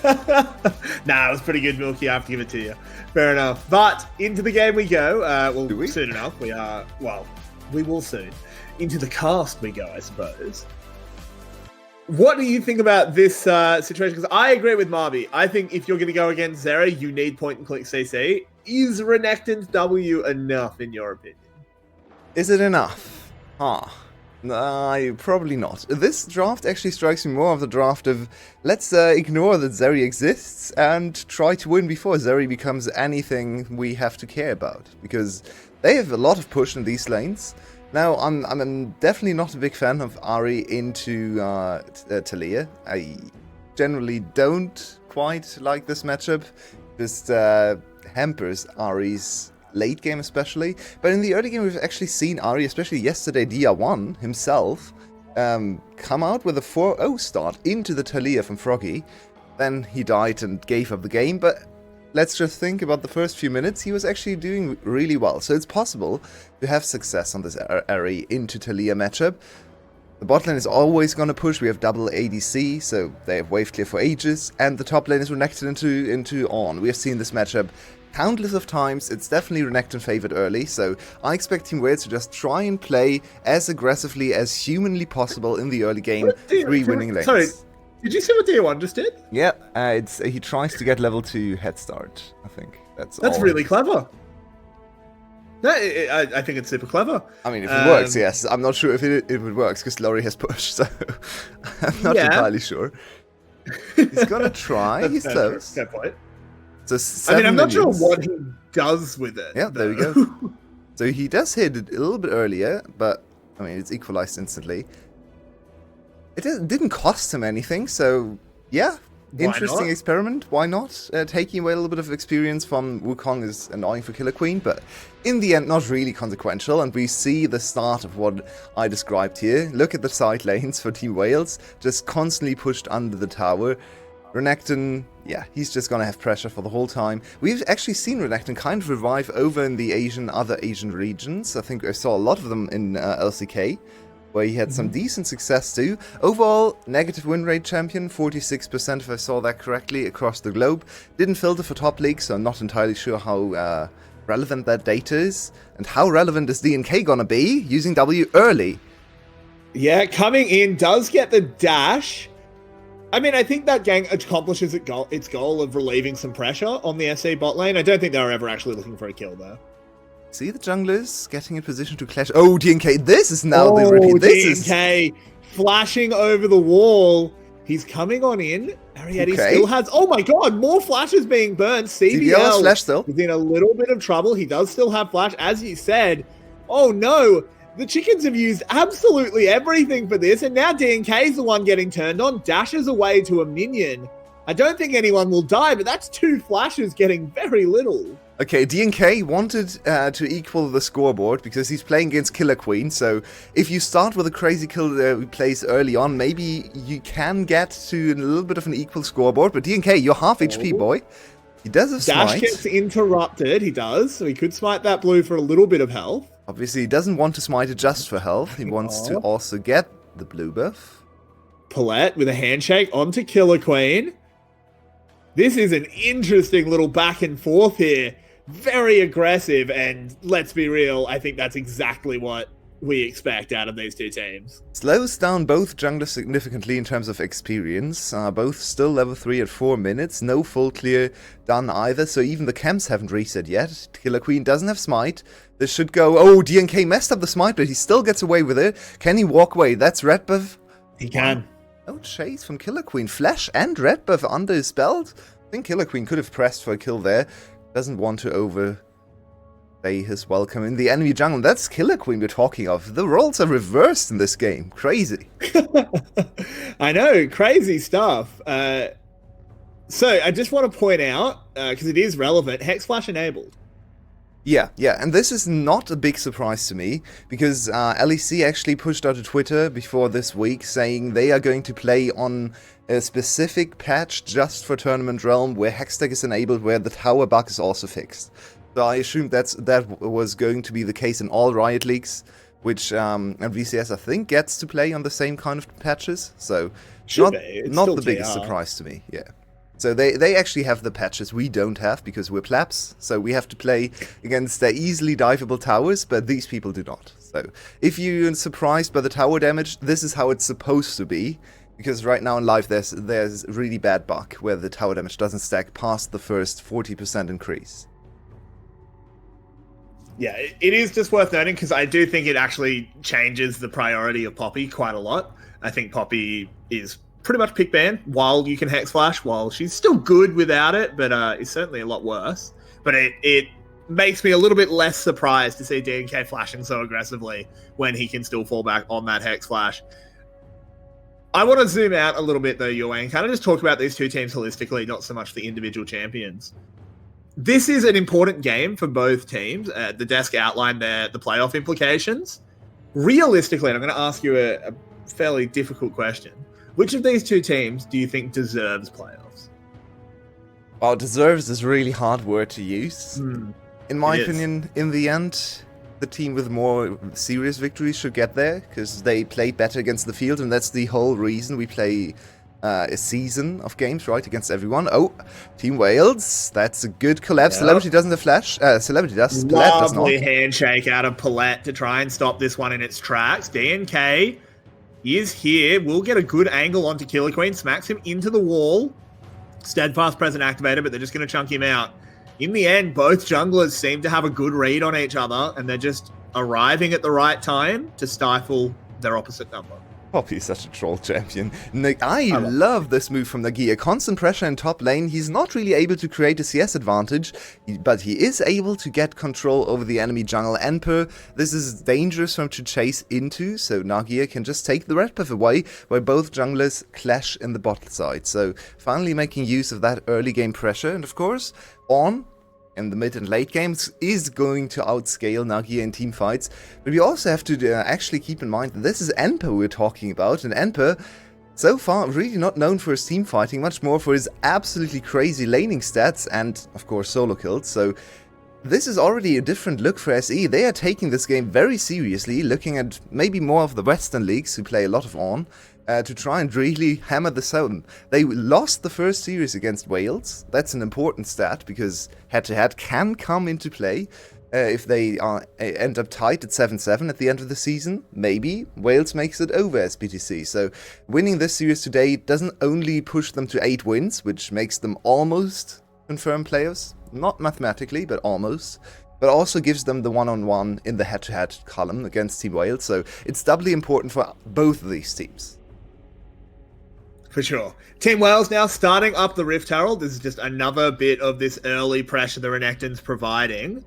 Nah, it was pretty good, Milky. I have to give it to you. Fair enough. But into the game we go. Do we? Soon enough. We are, well, we will soon. Into the cast we go, I suppose. What do you think about this situation? Because I agree with Marby. I think if you're going to go against Zera, you need point-and-click CC. Is Renekton's W enough, in your opinion? Is it enough? No, probably not. This draft actually strikes me more of the draft of let's ignore that Zeri exists and try to win before Zeri becomes anything we have to care about. Because they have a lot of push in these lanes. Now, I'm definitely not a big fan of Ahri into Taliyah. I generally don't quite like this matchup. Just hampers Ahri's late game especially. But in the early game, we've actually seen Ahri, especially yesterday, Dia1 himself, come out with a 4-0 start into the Taliyah from Froggy. Then he died and gave up the game, but let's just think about the first few minutes. He was actually doing really well, so it's possible to have success on this Ahri into Taliyah matchup. The bot lane is always going to push. We have double ADC, so they have wave clear for ages, and the top lane is Renekton into On. We have seen this matchup countless of times. It's definitely Renekton favored early, so I expect Team Wales to just try and play as aggressively as humanly possible in the early game, 3 winning lanes. Sorry, did you see what Dia1 just did? Yeah, he tries to get level 2 head start, I think. That's really clever. No, I think it's super clever. I mean, if it works, yes. I'm not sure if it works, because Laurie has pushed, so I'm not entirely sure. He's gonna try, he's close. Fair point. So I'm not sure what he does with it. Yeah, there we go. So he does hit it a little bit earlier, but, I mean, it's equalized instantly. It didn't cost him anything, so, yeah. Interesting experiment, why not? Taking away a little bit of experience from Wukong is annoying for Killer Queen, but in the end not really consequential, and we see the start of what I described here. Look at the side lanes for Team Wales, just constantly pushed under the tower. Renekton, yeah, he's just gonna have pressure for the whole time. We've actually seen Renekton kind of revive over in the other Asian regions. I think I saw a lot of them in LCK. Where he had some decent success too. Overall, negative win rate champion, 46% if I saw that correctly, across the globe. Didn't filter for top league, so I'm not entirely sure how relevant that data is. And how relevant is DNK gonna be, using W early? Yeah, coming in, does get the dash. I mean, I think that gang accomplishes its goal of relieving some pressure on the SA bot lane. I don't think they were ever actually looking for a kill there. See the junglers getting in position to clash. Oh, DNK, this is now the repeat. This DNK flashing over the wall. He's coming on in. Ariete still has... Oh my god, more flashes being burnt. CBL flash still. is in a little bit of trouble. He does still have flash, as you said. Oh no, the chickens have used absolutely everything for this, and now DNK is the one getting turned on. Dashes away to a minion. I don't think anyone will die, but that's 2 flashes getting very little. Okay, DNK wanted to equal the scoreboard because he's playing against Killer Queen, so if you start with a crazy kill plays early on, maybe you can get to a little bit of an equal scoreboard, but DNK, you're half HP, boy. He does have smite. Dash gets interrupted, he does, so he could smite that blue for a little bit of health. Obviously, he doesn't want to smite it just for health, he wants to also get the blue buff. Paulette with a handshake onto Killer Queen. This is an interesting little back and forth here. Very aggressive, and let's be real, I think that's exactly what we expect out of these two teams. Slows down both junglers significantly in terms of experience. Both still level 3 at 4 minutes. No full clear done either, so even the camps haven't reset yet. Killer Queen doesn't have smite. This should go... Oh, DNK messed up the smite, but he still gets away with it. Can he walk away? That's red buff. He can. No chase from Killer Queen. Flash and red buff under his belt. I think Killer Queen could have pressed for a kill there. Doesn't want to overstay his welcome in the enemy jungle. That's Killer Queen we're talking of. The roles are reversed in this game. Crazy. I know, crazy stuff. So I just want to point out, because it is relevant, Hex Flash enabled. Yeah, and this is not a big surprise to me, because LEC actually pushed out a Twitter before this week saying they are going to play on a specific patch just for Tournament Realm where Hextech is enabled, where the tower bug is also fixed. So I assume that was going to be the case in all Riot Leagues, which and VCS I think gets to play on the same kind of patches, so not the biggest surprise to me, yeah. So they actually have the patches we don't have because we're plebs. So we have to play against their easily diveable towers, but these people do not. So if you're surprised by the tower damage, this is how it's supposed to be. Because right now in live there's really bad bug where the tower damage doesn't stack past the first 40% increase. Yeah, it is just worth noting because I do think it actually changes the priority of Poppy quite a lot. I think Poppy is pretty much pick ban while you can Hex Flash, while she's still good without it, but it's certainly a lot worse. But it makes me a little bit less surprised to see DNK flashing so aggressively when he can still fall back on that Hex Flash. I want to zoom out a little bit though, Yue, and kind of just talk about these two teams holistically, not so much the individual champions. This is an important game for both teams. The desk outlined the playoff implications. Realistically, and I'm going to ask you a fairly difficult question. Which of these two teams do you think deserves playoffs? Well, deserves is a really hard word to use. In my opinion, in the end, the team with more serious victories should get there because they played better against the field, and that's the whole reason we play a season of games, right, against everyone. Oh, Team Wales, that's a good collapse. Yep. Celebrity doesn't have flash. Celebrity does. Paulette does not. Lovely handshake out of Paulette to try and stop this one in its tracks. DNK is here. We'll get a good angle onto Killer Queen. Smacks him into the wall. Steadfast present activated, but they're just going to chunk him out. In the end, both junglers seem to have a good read on each other, and they're just arriving at the right time to stifle their opposite number. Poppy is such a troll champion. I love this move from Nagia. Constant pressure in top lane. He's not really able to create a CS advantage, but he is able to get control over the enemy jungle. Emperor, this is dangerous for him to chase into, so Nagia can just take the red buff away where both junglers clash in the bot side. So finally making use of that early game pressure, and of course, on in the mid and late games is going to outscale Nagia in team fights. But we also have to actually keep in mind that this is Emperor we're talking about, and Emperor, so far, really not known for his team fighting, much more for his absolutely crazy laning stats and, of course, solo kills. So this is already a different look for SE. They are taking this game very seriously, looking at maybe more of the Western leagues who play a lot of On, to try and really hammer this home. They lost the first series against Wales. That's an important stat because head-to-head can come into play. If they end up tied at 7-7 at the end of the season, maybe Wales makes it over SBTC. So winning this series today doesn't only push them to 8 wins, which makes them almost confirmed players. Not mathematically, but almost. But also gives them the one-on-one in the head-to-head column against Team Wales. So it's doubly important for both of these teams. For sure. Team Wales now starting up the Rift Herald. This is just another bit of this early pressure the Renekton's providing.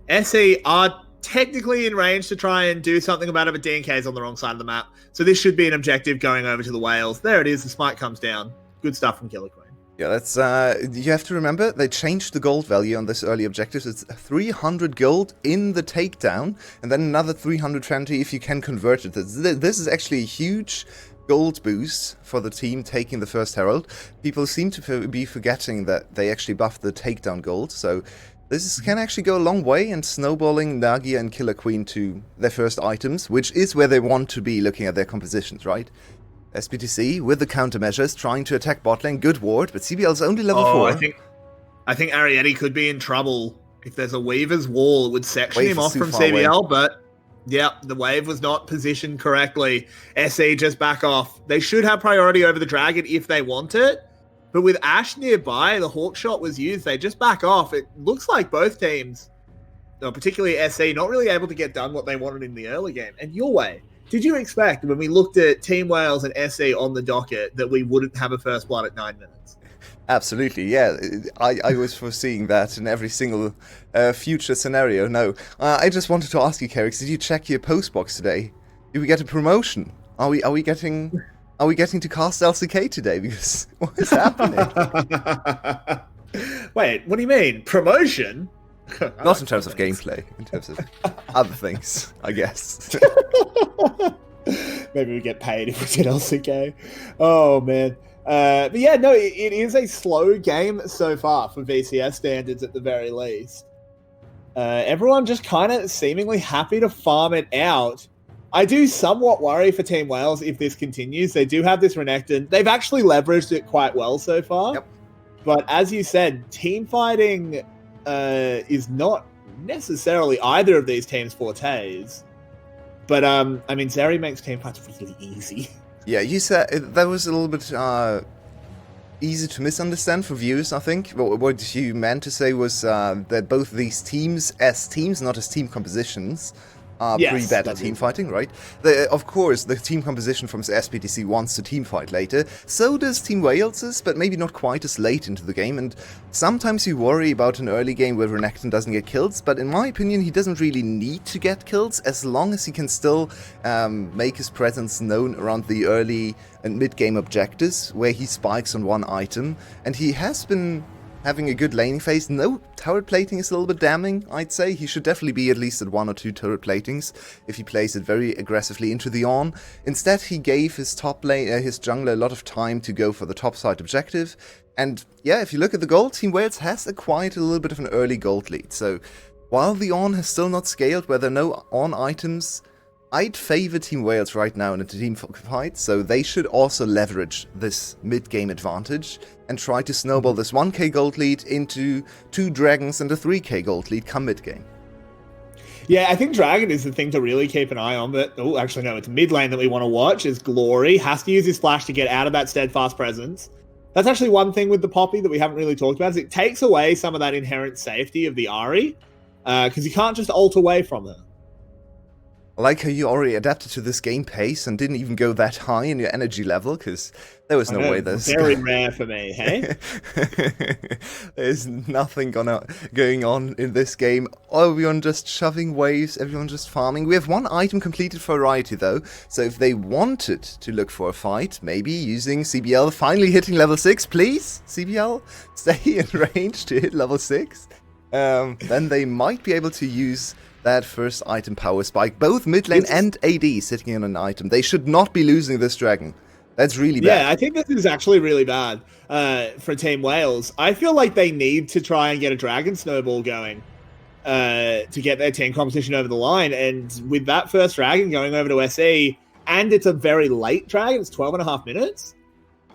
SE are technically in range to try and do something about it, but DNK's on the wrong side of the map. So this should be an objective going over to the Wales. There it is. The smite comes down. Good stuff from Killer Queen. Yeah, that's you have to remember, they changed the gold value on this early objective. It's 300 gold in the takedown, and then another 320 if you can convert it. This is actually a huge gold boost for the team taking the first Herald. People seem to be forgetting that they actually buffed the takedown gold, so this can actually go a long way in snowballing Nagia and Killer Queen to their first items, which is where they want to be looking at their compositions, right? SBTC with the countermeasures trying to attack bot lane, good ward, but CBL's only level 4. I think Ariete could be in trouble. If there's a Weaver's wall, it would section him off from CBL, but yeah, the wave was not positioned correctly. SE just back off. They should have priority over the Dragon if they want it. But with Ashe nearby, the Hawk shot was used. They just back off. It looks like both teams, particularly SE, not really able to get done what they wanted in the early game. And your way, did you expect when we looked at Team Wales and SE on the docket that we wouldn't have a first blood at 9 minutes? Absolutely, yeah. I was foreseeing that in every single future scenario. No, I just wanted to ask you, Kerix, did you check your post box today? Did we get a promotion? Are we getting to cast LCK today? Because what is happening? Wait, what do you mean promotion? Not in terms of gameplay, in terms of other things, I guess. Maybe we get paid if we did LCK. Oh man. But yeah, no, it is a slow game so far for VCS standards at the very least. Everyone just kind of seemingly happy to farm it out. I do somewhat worry for Team Wales if this continues. They do have this Renekton. They've actually leveraged it quite well so far. Yep. But as you said, team fighting is not necessarily either of these teams' fortes. But, I mean, Zeri makes team fights really easy. Yeah, you said that was a little bit easy to misunderstand for viewers, I think. What you meant to say was that both these teams, as teams, not as team compositions, are pretty bad at team fighting, right? Of course, the team composition from SBTC wants to team fight later. So does Team Wales's, but maybe not quite as late into the game. And sometimes you worry about an early game where Renekton doesn't get kills, but in my opinion, he doesn't really need to get kills as long as he can still make his presence known around the early and mid-game objectives, where he spikes on one item. And he has been having a good laning phase. No, turret plating is a little bit damning, I'd say. He should definitely be at least at 1 or 2 turret platings if he plays it very aggressively into the on. Instead, he gave his top lane, his jungler a lot of time to go for the top side objective. And yeah, if you look at the gold, Team Wales has acquired a little bit of an early gold lead. So while the on has still not scaled, where there are no on items, I'd favor Team Wales right now in a team fight, so they should also leverage this mid-game advantage and try to snowball this 1k gold lead into 2 dragons and a 3k gold lead come mid-game. Yeah, I think Dragon is the thing to really keep an eye on, but, oh, actually no, it's mid lane that we want to watch, is Glory. Has to use his flash to get out of that steadfast presence. That's actually one thing with the Poppy that we haven't really talked about, is it takes away some of that inherent safety of the Ahri, because you can't just ult away from her. I like how you already adapted to this game pace and didn't even go that high in your energy level, because there was no way this... Very rare for me, hey? There's nothing going on in this game. Everyone just shoving waves, everyone just farming. We have 1 item completed for Variety, though, so if they wanted to look for a fight, maybe using CBL finally hitting level 6, please, CBL, stay in range to hit level 6, then they might be able to use that first item power spike. Both mid lane and AD sitting on an item. They should not be losing this dragon. That's really bad. Yeah, I think this is actually really bad for Team Wales. I feel like they need to try and get a dragon snowball going to get their team competition over the line. And with that first dragon going over to SE, and it's a very late dragon, it's 12.5 minutes,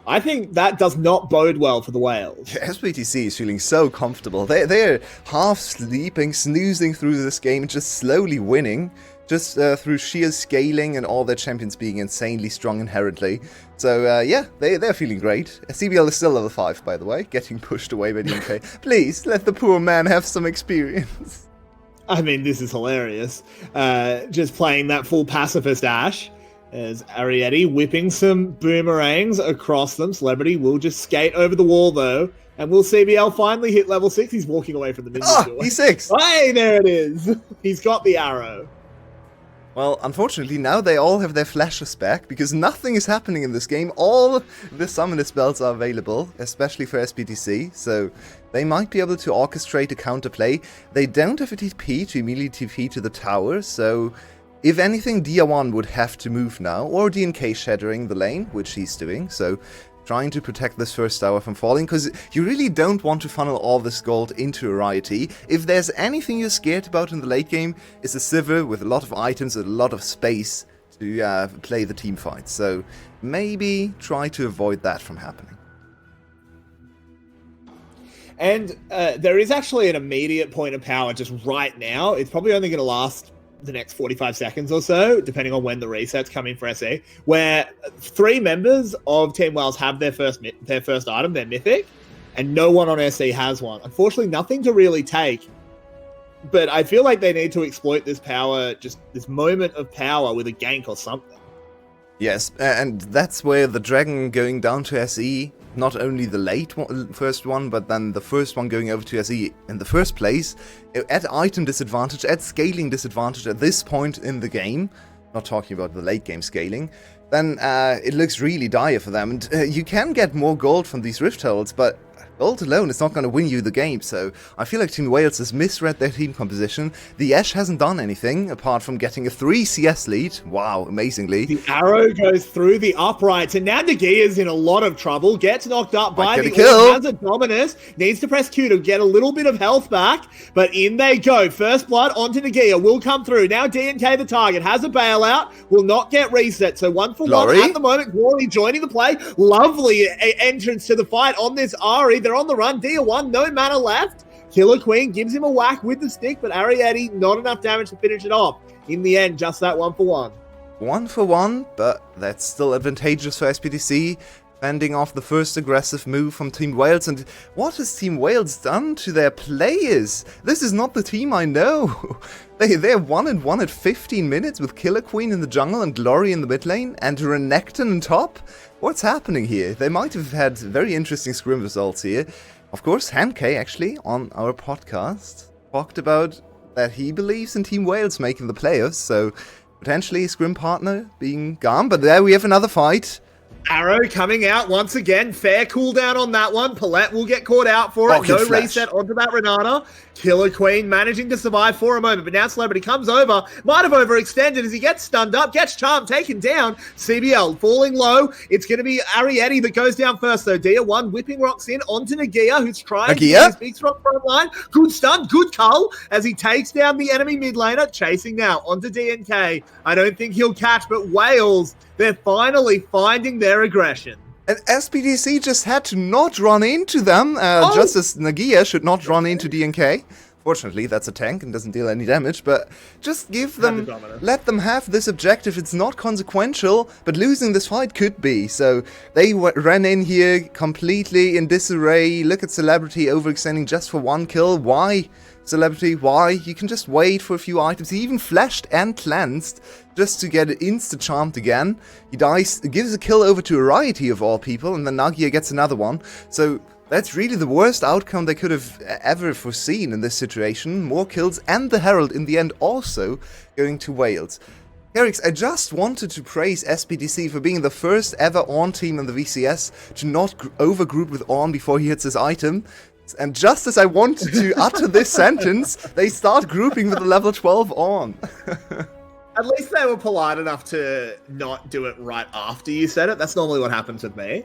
I think that does not bode well for the Wales. SBTC is feeling so comfortable. They're half sleeping, snoozing through this game, just slowly winning, just through sheer scaling and all their champions being insanely strong inherently. So yeah, they're feeling great. CBL is still level 5, by the way, getting pushed away by DMK. Please, let the poor man have some experience. I mean, this is hilarious. Just playing that full pacifist Ashe. As Ariete whipping some boomerangs across them. Celebrity will just skate over the wall, though. And will CBL finally hit level 6? He's walking away from the mid. Oh, he's 6. Hey, there it is. He's got the arrow. Well, unfortunately, now they all have their flashes back, because nothing is happening in this game. All the summoner spells are available, especially for SBTC, so they might be able to orchestrate a counterplay. They don't have a TP to immediately TP to the tower, so... if anything, Dia1 would have to move now, or DNK shattering the lane, which he's doing, so trying to protect this first tower from falling, because you really don't want to funnel all this gold into Ariety. If there's anything you're scared about in the late game, it's a Sivir with a lot of items and a lot of space to play the team fight, so maybe try to avoid that from happening. And there is actually an immediate point of power just right now. It's probably only going to last the next 45 seconds or so, depending on when the resets come in for SE, where 3 members of Team Wales have their first item, their mythic, and no one on SE has one. Unfortunately, nothing to really take, but I feel like they need to exploit this power, just this moment of power with a gank or something. Yes, and that's where the dragon going down to SE, not only the first one, but then the first one going over to SE in the first place, at item disadvantage, at scaling disadvantage at this point in the game, not talking about the late game scaling, then it looks really dire for them. And you can get more gold from these Rift Heralds, but gold alone is not going to win you the game, so I feel like Team Wales has misread their team composition. The Ashe hasn't done anything, apart from getting a 3 CS lead. Wow, amazingly. The arrow goes through the uprights, and now Nagia's in a lot of trouble. Gets knocked up by the Orb, has a Dominus, needs to press Q to get a little bit of health back, but in they go. First blood onto Nagia, will come through. Now DNK the target, has a bailout, will not get reset, so 1-for-1 at the moment. Glory joining the play. Lovely entrance to the fight on this Ahri. They're on the run. Dia1, no mana left. Killer Queen gives him a whack with the stick, but Ariete, not enough damage to finish it off. In the end, just that 1-for-1. 1-for-1, but that's still advantageous for SBTC, fending off the first aggressive move from Team Wales. And what has Team Wales done to their players? This is not the team I know. They're 1-1 at 15 minutes with Killer Queen in the jungle and Glory in the mid lane and Renekton on top. What's happening here? They might have had very interesting scrim results here. Of course, Hankay actually, on our podcast, talked about that he believes in Team Wales making the playoffs, so potentially scrim partner being gone. But there we have another fight. Arrow coming out once again. Fair cooldown on that one. Palette will get caught out for it. No reset onto that Renata. Killer Queen managing to survive for a moment, but now Celebrity comes over. Might have overextended as he gets stunned up. Gets charmed, taken down. CBL falling low. It's going to be Ariete that goes down first, though. Dia1 whipping rocks in onto Nagia, who's trying to get his big strong front line. Good stun, good cull, as he takes down the enemy mid laner. Chasing now onto DNK. I don't think he'll catch, but Wales, they're finally finding their aggression. And SBTC just had to not run into them, just as Nagia should not run into DNK. Fortunately, that's a tank and doesn't deal any damage, but just give them, let them have this objective. It's not consequential, but losing this fight could be. So they ran in here completely in disarray. Look at Celebrity overextending just for one kill. Why? Celebrity, why? You can just wait for a few items. He even flashed and cleansed just to get it insta-charmed again. He dies, gives a kill over to Ariete of all people, and then Nagia gets another one. So that's really the worst outcome they could have ever foreseen in this situation. More kills, and the Herald in the end also going to Wales. Herix, I just wanted to praise SBTC for being the first ever Ornn team in the VCS to not overgroup with Ornn before he hits his item. And just as I wanted to utter this sentence, they start grouping with the level 12 Ornn. At least they were polite enough to not do it right after you said it. That's normally what happens with me.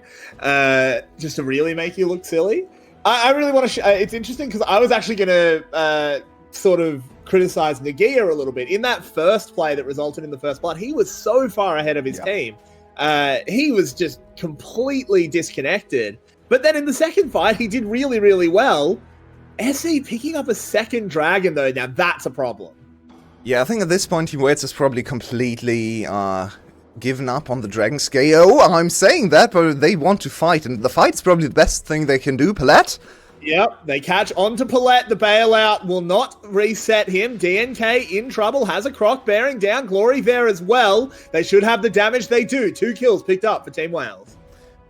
Just to really make you look silly. I really want to... it's interesting because I was actually going to sort of criticize Nagia a little bit. In that first play that resulted in the first blood, he was so far ahead of his team. He was just completely disconnected. But then in the second fight, he did really, really well. SE picking up a second dragon, though, now that's a problem. Yeah, I think at this point, Team Wales has probably completely given up on the dragon scale. Oh, I'm saying that, but they want to fight, and the fight's probably the best thing they can do. Palette? Yep, they catch onto Palette. The bailout will not reset him. DNK in trouble, has a croc bearing down. Glory there as well. They should have the damage. They do. 2 kills picked up for Team Wales.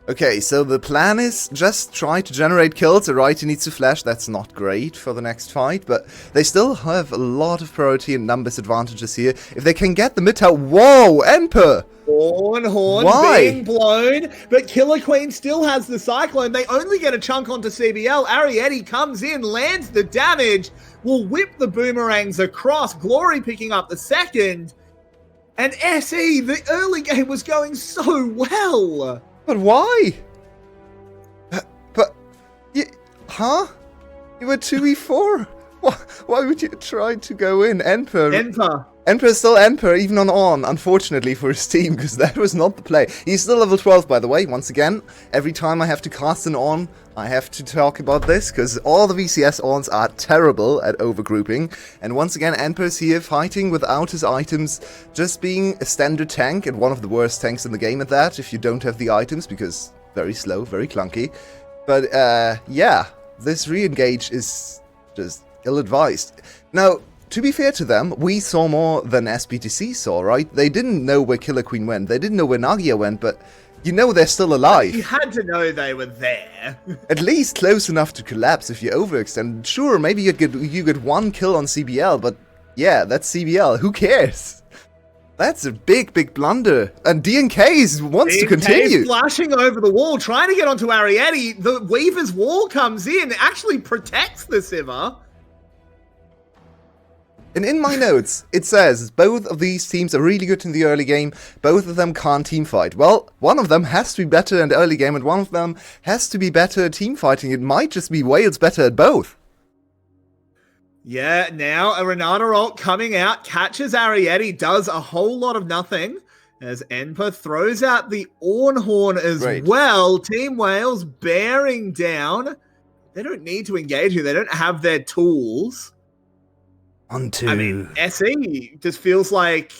Okay, so the plan is just try to generate kills. Ariete needs to flash. That's not great for the next fight, but they still have a lot of priority and numbers advantages here. If they can get the mid tower... Whoa, Emperor! Horn being blown, but Killer Queen still has the Cyclone. They only get a chunk onto CBL. Ariete comes in, lands the damage, will whip the boomerangs across. Glory picking up the second. And SE, the early game was going so well. But why? Huh? You were 2v4? Why would you try to go in? Emperor is still Emperor, even on Ornn, unfortunately for his team, because that was not the play. He's still level 12, by the way. Once again, every time I have to cast an Ornn, I have to talk about this, because all the VCS Ornns are terrible at overgrouping. And once again, Emperor's here fighting without his items, just being a standard tank, and one of the worst tanks in the game at that, if you don't have the items, because very slow, very clunky. But, yeah, this re-engage is just ill-advised. Now, to be fair to them, we saw more than SBTC saw, right? They didn't know where Killer Queen went. They didn't know where Nagia went, but you know they're still alive. You had to know they were there. At least close enough to collapse if you overextend. Sure, maybe you get 1 kill on CBL, but yeah, that's CBL. Who cares? That's a big, big blunder. And DNK wants to continue. DNK flashing over the wall, trying to get onto Ariete. The Weaver's wall comes in, actually protects the Sivir. And in my notes, it says, both of these teams are really good in the early game, both of them can't teamfight. Well, one of them has to be better in the early game, and one of them has to be better at teamfighting. It might just be Wales better at both. Yeah, now a Renata ult coming out, catches Ariete, does a whole lot of nothing, as Enper throws out the Ornn Horn as well. Team Wales bearing down. They don't need to engage you. They don't have their tools. Onto. I mean, SE just feels like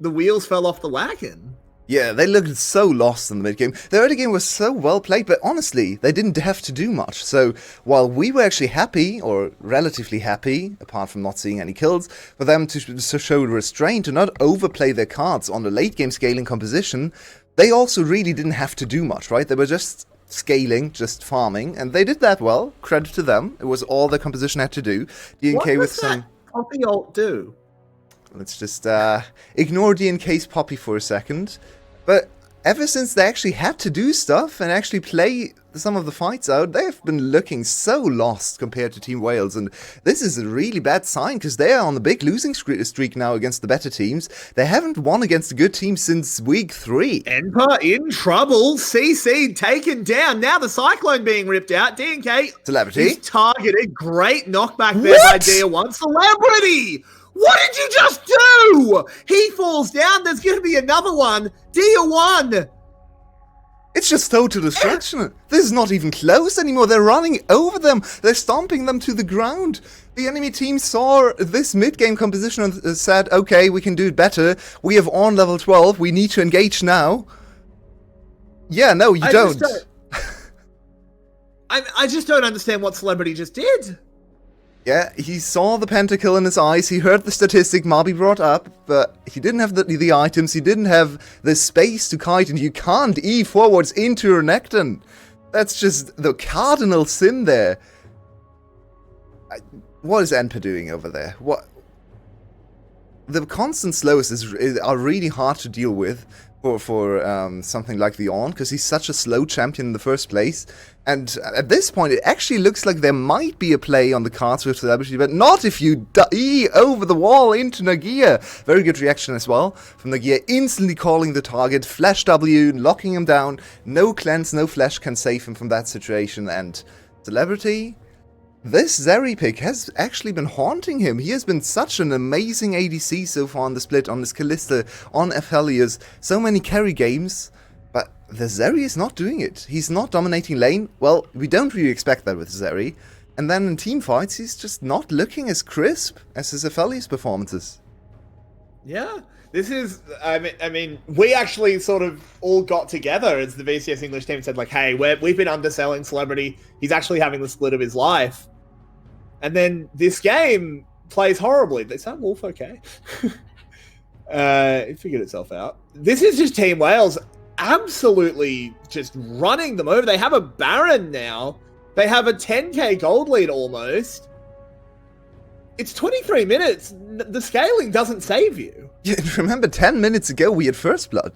the wheels fell off the wagon. Yeah, they looked so lost in the mid-game. The early game was so well played, but honestly, they didn't have to do much. So, while we were actually happy, or relatively happy, apart from not seeing any kills, for them to show restraint, to not overplay their cards on the late-game scaling composition, they also really didn't have to do much, right? They were just scaling, just farming, and they did that well. Credit to them. It was all the composition had to do. DNK with some... What does that ult do? Let's just ignore DNK's Poppy for a second. But ever since they actually had to do stuff and actually play some of the fights out, they've been looking so lost compared to Team Wales. And this is a really bad sign because they are on the big losing streak now against the better teams. They haven't won against a good team since week 3. Enpa in trouble. CC taken down. Now the Cyclone being ripped out. DNK Celebrity is targeted. Great knockback there by Dia1. Celebrity! What did you just do? He falls down. There's going to be another one. Dia1. It's just total destruction. This is not even close anymore. They're running over them. They're stomping them to the ground. The enemy team saw this mid-game composition and said, okay, we can do it better. We have on level 12. We need to engage now. Yeah, no, you don't. I just don't understand what Celebrity just did. Yeah, he saw the pentakill in his eyes, he heard the statistic Marby brought up, but he didn't have the items, he didn't have the space to kite, and you can't E forwards into Renekton. That's just the cardinal sin there. What is Enpa doing over there? What? The constant slows are really hard to deal with for something like the On, because he's such a slow champion in the first place. And at this point, it actually looks like there might be a play on the cards with Celebrity, but not if you E over the wall into Nagia. Very good reaction as well from Nagia, instantly calling the target, Flash W, locking him down. No cleanse, no flash can save him from that situation. And Celebrity, this Zeri pick has actually been haunting him. He has been such an amazing ADC so far on the split, on this Kalista, on Aphelios, so many carry games. But the Zeri is not doing it. He's not dominating lane. Well, we don't really expect that with Zeri. And then in team fights, he's just not looking as crisp as his Aphelios performances. Yeah, this is, I mean, we actually sort of all got together as the VCS English team said, like, hey, we've been underselling Celebrity. He's actually having the split of his life. And then this game plays horribly. Is that Wolf okay? It figured itself out. This is just Team Wales absolutely just running them over. They have a Baron now. They have a 10k gold lead almost. It's 23 minutes. The scaling doesn't save you. Yeah, remember 10 minutes ago we had First Blood.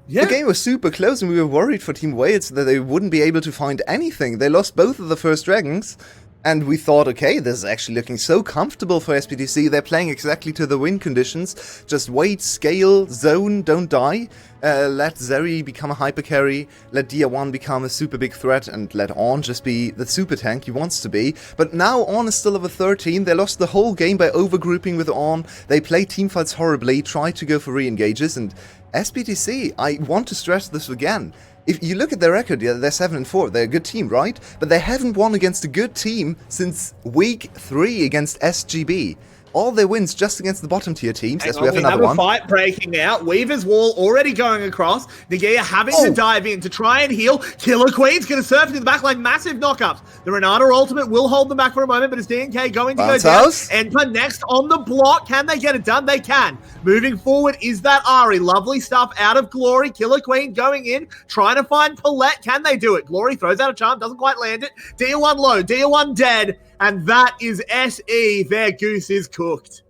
Yeah. The game was super close and we were worried for Team Wales that they wouldn't be able to find anything. They lost both of the first dragons. And we thought, okay, this is actually looking so comfortable for SBTC. They're playing exactly to the win conditions. Just wait, scale, zone, don't die. Let Zeri become a hyper carry. Let Dia1 become a super big threat. And let On just be the super tank he wants to be. But now On is still over 13. They lost the whole game by overgrouping with On. They play teamfights horribly, try to go for re-engages. And SBTC, I want to stress this again. If you look at their record, yeah, they're 7-4. They're a good team, right? But they haven't won against a good team since week 3 against SGB. All their wins just against the bottom tier teams. Yes, we have another one. We have a fight breaking out. Weaver's Wall already going across. Nagia having to dive in to try and heal. Killer Queen's going to surf into the backline. Massive knockups. The Renata ultimate will hold them back for a moment, but is DNK going to go down? Enpa next on the block. Can they get it done? They can. Moving forward is that Ari. Lovely stuff out of Glory. Killer Queen going in, trying to find Paulette. Can they do it? Glory throws out a charm, doesn't quite land it. Dia1 low, Dia1 dead. And that is SE. Their goose is cooked.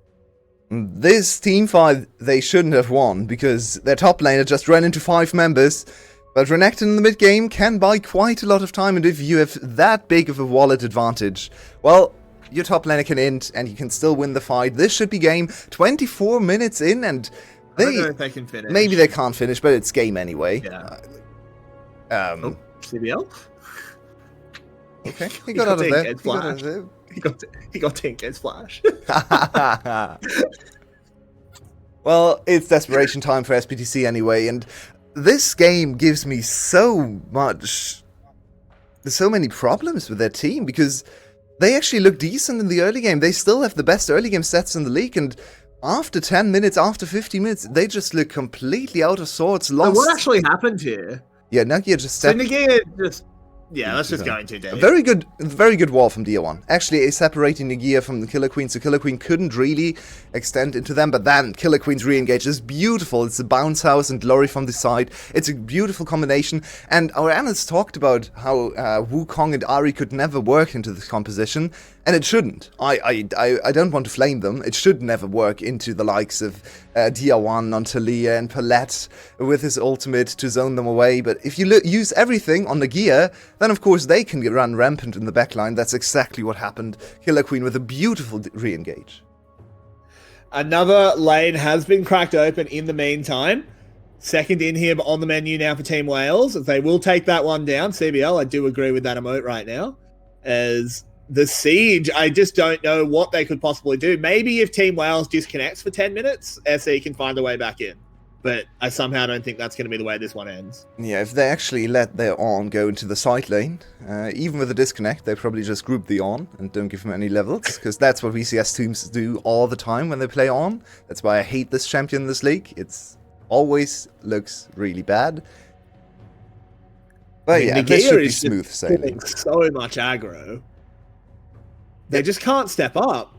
This team fight they shouldn't have won because their top laner just ran into 5 members. But Renekton in the mid game can buy quite a lot of time, and if you have that big of a wallet advantage, well, your top laner can int and you can still win the fight. This should be game 24 minutes in, and I don't know if they can finish. Maybe they can't finish, but it's game anyway. Yeah. CBL? Okay, he got out of there. He got Tinker's flash. Well, it's desperation time for SBTC anyway, and this game gives me so much there's so many problems with their team because they actually look decent in the early game. They still have the best early game stats in the league, and after 10 minutes, after 50 minutes, they just look completely out of sorts. Lost. So what actually happened here? Yeah, Nagia just stepped... So Nagia just... Yeah, that's just going too deep. A very good wall from Dia1. Actually, separating Nagia from the Killer Queen, so Killer Queen couldn't really extend into them, but then Killer Queen's re-engage is beautiful. It's a bounce house and glory from the side. It's a beautiful combination, and our analysts talked about how Wukong and Ari could never work into this composition, and it shouldn't. I don't want to flame them. It should never work into the likes of Dia1 on Talia and Palette with his ultimate to zone them away, but if you use everything on Nagia, then of course they can run rampant in the backline. That's exactly what happened. Killer Queen with a beautiful re-engage. Another lane has been cracked open in the meantime. Second inhib on the menu now for Team Wales. They will take that one down. CBL, I do agree with that emote right now. As the Siege, I just don't know what they could possibly do. Maybe if Team Wales disconnects for 10 minutes, SE can find a way back in. But I somehow don't think that's going to be the way this one ends. Yeah, if they actually let their on go into the side lane, even with a disconnect, they probably just group the on and don't give him any levels, because that's what VCS teams do all the time when they play on. That's why I hate this champion in this league. It's always looks really bad. But yeah, this should be smooth sailing. So much aggro. They just can't step up.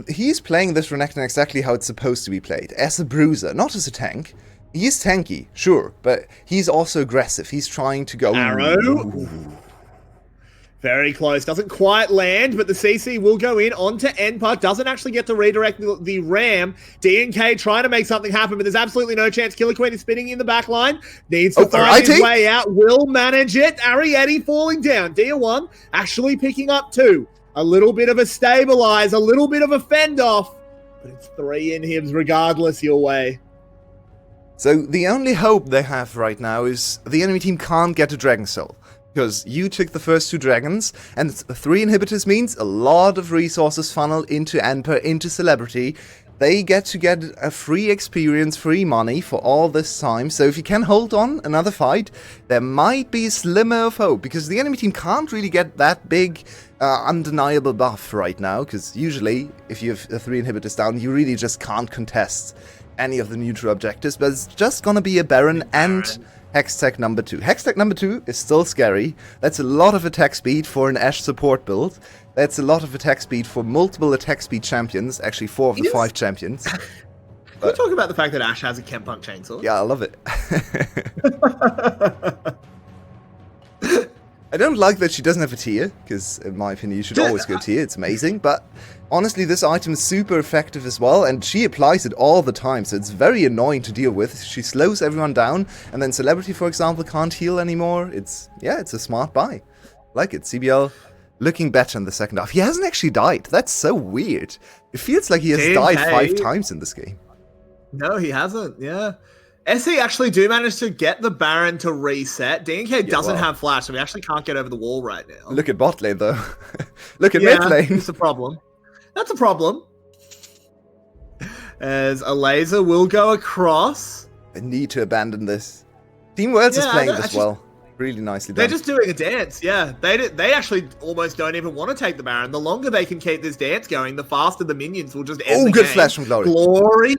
He's playing this Renekton exactly how it's supposed to be played, as a bruiser, not as a tank. He's tanky, sure, but he's also aggressive. He's trying to go... Arrow. Ooh. Very close. Doesn't quite land, but the CC will go in onto Enpa. Doesn't actually get to redirect the ram. DNK trying to make something happen, but there's absolutely no chance. Killer Queen is spinning in the back line. Needs to find his way out. Will manage it. Ariete falling down. Dia1 actually picking up 2. A little bit of a stabilize, a little bit of a fend off, but it's 3 inhibs regardless your way. So the only hope they have right now is the enemy team can't get a Dragon Soul, because you took the first 2 dragons, and 3 inhibitors means a lot of resources funnel into Enper, into Celebrity. They get a free experience, free money for all this time. So if you can hold on another fight, there might be a slimmer of hope, because the enemy team can't really get that big undeniable buff right now, because usually if you have 3 inhibitors down, you really just can't contest any of the neutral objectives, but it's just gonna be a Baron and Hextech number 2. Hextech number 2 is still scary. That's a lot of attack speed for an Ashe support build. That's a lot of attack speed for multiple attack speed champions, actually 4 of the 5 champions. Can we talk about the fact that Ashe has a Kempunk chainsaw? Yeah, I love it. I don't like that she doesn't have a tier, because in my opinion you should always go tier, it's amazing, but honestly this item is super effective as well, and she applies it all the time, so it's very annoying to deal with. She slows everyone down, and then Celebrity, for example, can't heal anymore. It's a smart buy. Like it. CBL looking better in the second half. He hasn't actually died. That's so weird. It feels like he has died 5 times in this game. No, he hasn't, yeah. SE actually do manage to get the Baron to reset. DNK doesn't have flash, so we actually can't get over the wall right now. Look at bot lane, though. Look at mid lane. That's a problem. That's a problem. As a laser will go across. I need to abandon this. Team Words is playing this well. Really nicely done. They're just doing a dance, yeah. They actually almost don't even want to take the Baron. The longer they can keep this dance going, the faster the minions will just end the good game. flash from Glory. Glory.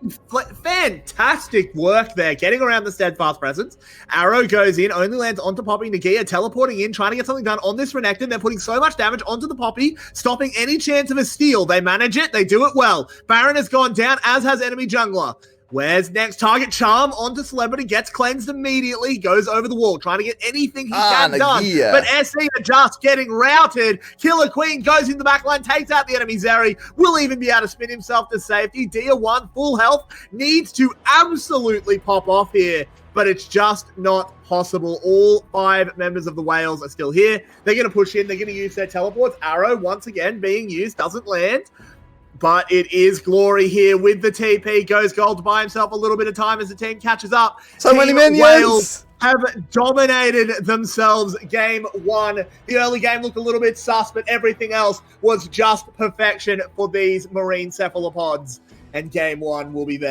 Fantastic work there. Getting around the steadfast presence. Arrow goes in, only lands onto Poppy. Nagia teleporting in, trying to get something done on this Renekton. They're putting so much damage onto the Poppy, stopping any chance of a steal. They manage it. They do it well. Baron has gone down, as has enemy jungler. Where's next target? Charm onto Celebrity, gets cleansed immediately, goes over the wall, trying to get anything he can done. But SE are just getting routed. Killer Queen goes in the back line, takes out the enemy Zeri, will even be able to spin himself to safety. Dia1, full health, needs to absolutely pop off here, but it's just not possible. All 5 members of the Whales are still here. They're going to push in, they're going to use their teleports. Arrow, once again, being used, doesn't land. But it is Glory here with the TP. Goes gold to buy himself a little bit of time as the team catches up. So many minions! Wales have dominated themselves game 1. The early game looked a little bit sus, but everything else was just perfection for these marine cephalopods. And game 1 will be there.